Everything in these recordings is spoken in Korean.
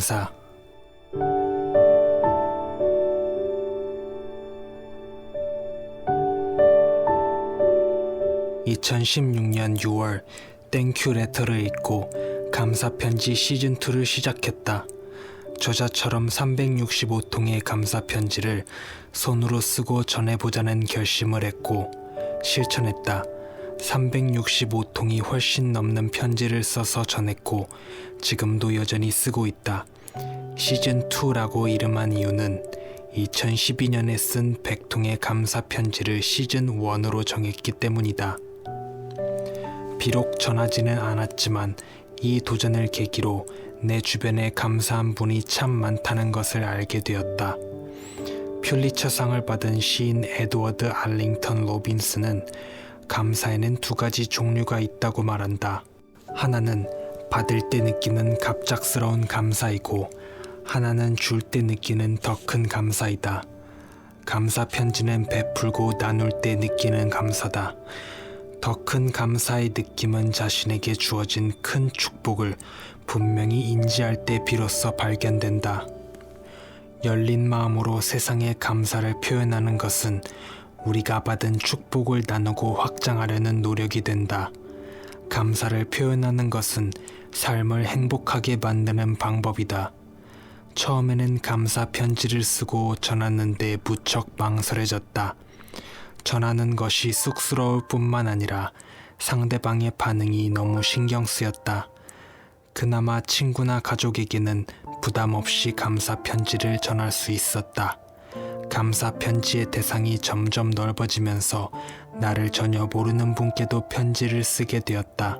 감사. 2016년 6월 땡큐 레터를 읽고 감사편지 시즌2를 시작했다. 저자처럼 365통의 감사편지를 손으로 쓰고 전해보자는 결심을 했고 실천했다. 365통이 훨씬 넘는 편지를 써서 전했고 지금도 여전히 쓰고 있다. 시즌2라고 이름한 이유는 2012년에 쓴 100통의 감사편지를 시즌1으로 정했기 때문이다. 비록 전하지는 않았지만 이 도전을 계기로 내 주변에 감사한 분이 참 많다는 것을 알게 되었다. 퓰리처상을 받은 시인 에드워드 알링턴 로빈스는 감사에는 두 가지 종류가 있다고 말한다. 하나는 받을 때 느끼는 갑작스러운 감사이고 하나는 줄 때 느끼는 더 큰 감사이다. 감사 편지는 베풀고 나눌 때 느끼는 감사다. 더 큰 감사의 느낌은 자신에게 주어진 큰 축복을 분명히 인지할 때 비로소 발견된다. 열린 마음으로 세상에 감사를 표현하는 것은 우리가 받은 축복을 나누고 확장하려는 노력이 된다. 감사를 표현하는 것은 삶을 행복하게 만드는 방법이다. 처음에는 감사 편지를 쓰고 전하는데 무척 망설여졌다. 전하는 것이 쑥스러울 뿐만 아니라 상대방의 반응이 너무 신경 쓰였다. 그나마 친구나 가족에게는 부담 없이 감사 편지를 전할 수 있었다. 감사 편지의 대상이 점점 넓어지면서 나를 전혀 모르는 분께도 편지를 쓰게 되었다.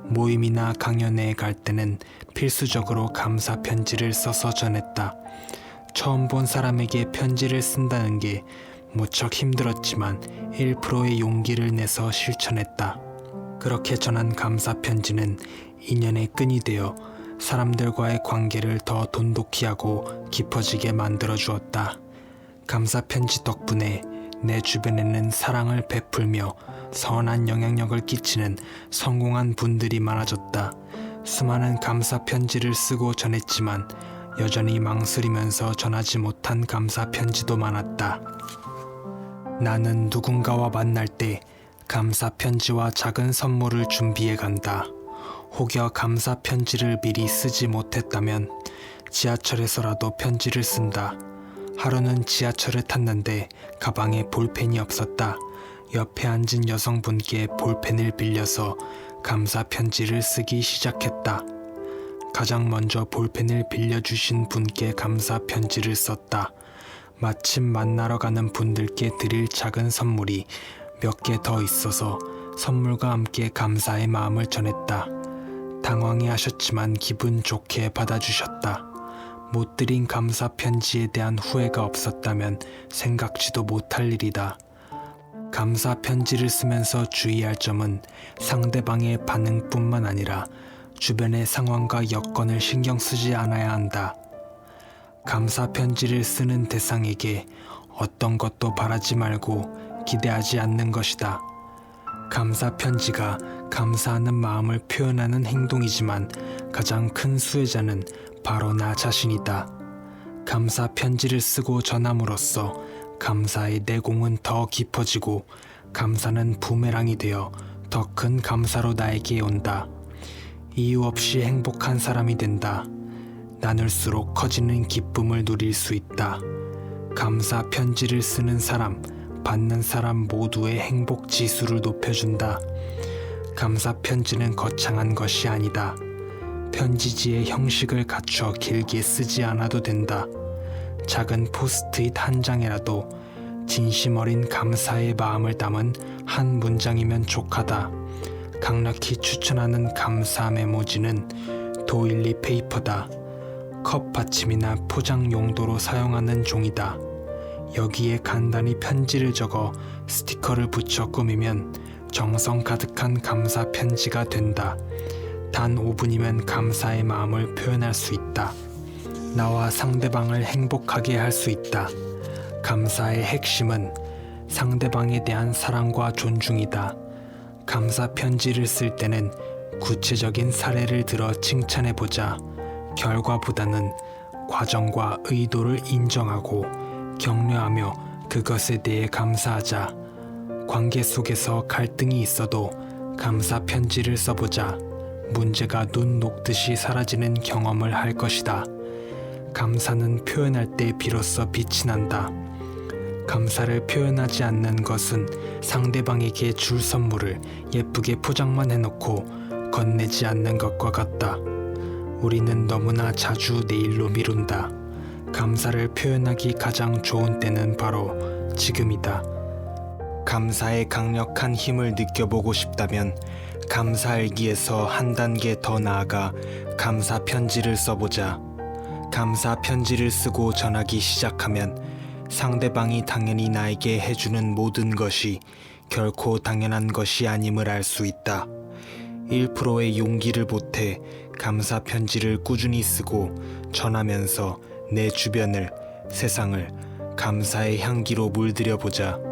모임이나 강연회에 갈 때는 필수적으로 감사 편지를 써서 전했다. 처음 본 사람에게 편지를 쓴다는 게 무척 힘들었지만 1%의 용기를 내서 실천했다. 그렇게 전한 감사 편지는 인연의 끈이 되어 사람들과의 관계를 더 돈독히 하고 깊어지게 만들어 주었다. 감사 편지 덕분에 내 주변에는 사랑을 베풀며 선한 영향력을 끼치는 성공한 분들이 많아졌다. 수많은 감사 편지를 쓰고 전했지만 여전히 망설이면서 전하지 못한 감사 편지도 많았다. 나는 누군가와 만날 때 감사 편지와 작은 선물을 준비해 간다. 혹여 감사 편지를 미리 쓰지 못했다면 지하철에서라도 편지를 쓴다. 하루는 지하철을 탔는데 가방에 볼펜이 없었다. 옆에 앉은 여성분께 볼펜을 빌려서 감사 편지를 쓰기 시작했다. 가장 먼저 볼펜을 빌려주신 분께 감사 편지를 썼다. 마침 만나러 가는 분들께 드릴 작은 선물이 몇 개 더 있어서 선물과 함께 감사의 마음을 전했다. 당황해 하셨지만 기분 좋게 받아주셨다. 못 드린 감사 편지에 대한 후회가 없었다면 생각지도 못할 일이다. 감사 편지를 쓰면서 주의할 점은 상대방의 반응뿐만 아니라 주변의 상황과 여건을 신경 쓰지 않아야 한다. 감사 편지를 쓰는 대상에게 어떤 것도 바라지 말고 기대하지 않는 것이다. 감사 편지가 감사하는 마음을 표현하는 행동이지만 가장 큰 수혜자는 바로 나 자신이다. 감사 편지를 쓰고 전함으로써 감사의 내공은 더 깊어지고 감사는 부메랑이 되어 더 큰 감사로 나에게 온다. 이유 없이 행복한 사람이 된다. 나눌수록 커지는 기쁨을 누릴 수 있다. 감사 편지를 쓰는 사람, 받는 사람 모두의 행복 지수를 높여준다. 감사 편지는 거창한 것이 아니다. 편지지의 형식을 갖춰 길게 쓰지 않아도 된다. 작은 포스트잇 한 장이라도 진심 어린 감사의 마음을 담은 한 문장이면 족하다. 강력히 추천하는 감사 메모지는 도일리 페이퍼다. 컵 받침이나 포장 용도로 사용하는 종이다. 여기에 간단히 편지를 적어 스티커를 붙여 꾸미면 정성 가득한 감사 편지가 된다. 단 5분이면 감사의 마음을 표현할 수 있다. 나와 상대방을 행복하게 할 수 있다. 감사의 핵심은 상대방에 대한 사랑과 존중이다. 감사 편지를 쓸 때는 구체적인 사례를 들어 칭찬해보자. 결과보다는 과정과 의도를 인정하고 격려하며 그것에 대해 감사하자. 관계 속에서 갈등이 있어도 감사 편지를 써보자. 문제가 눈 녹듯이 사라지는 경험을 할 것이다. 감사는 표현할 때 비로소 빛이 난다. 감사를 표현하지 않는 것은 상대방에게 줄 선물을 예쁘게 포장만 해놓고 건네지 않는 것과 같다. 우리는 너무나 자주 내일로 미룬다. 감사를 표현하기 가장 좋은 때는 바로 지금이다. 감사의 강력한 힘을 느껴보고 싶다면 감사일기에서 한 단계 더 나아가 감사 편지를 써보자. 감사 편지를 쓰고 전하기 시작하면 상대방이 당연히 나에게 해주는 모든 것이 결코 당연한 것이 아님을 알 수 있다. 1%의 용기를 보태 감사 편지를 꾸준히 쓰고 전하면서 내 주변을, 세상을 감사의 향기로 물들여 보자.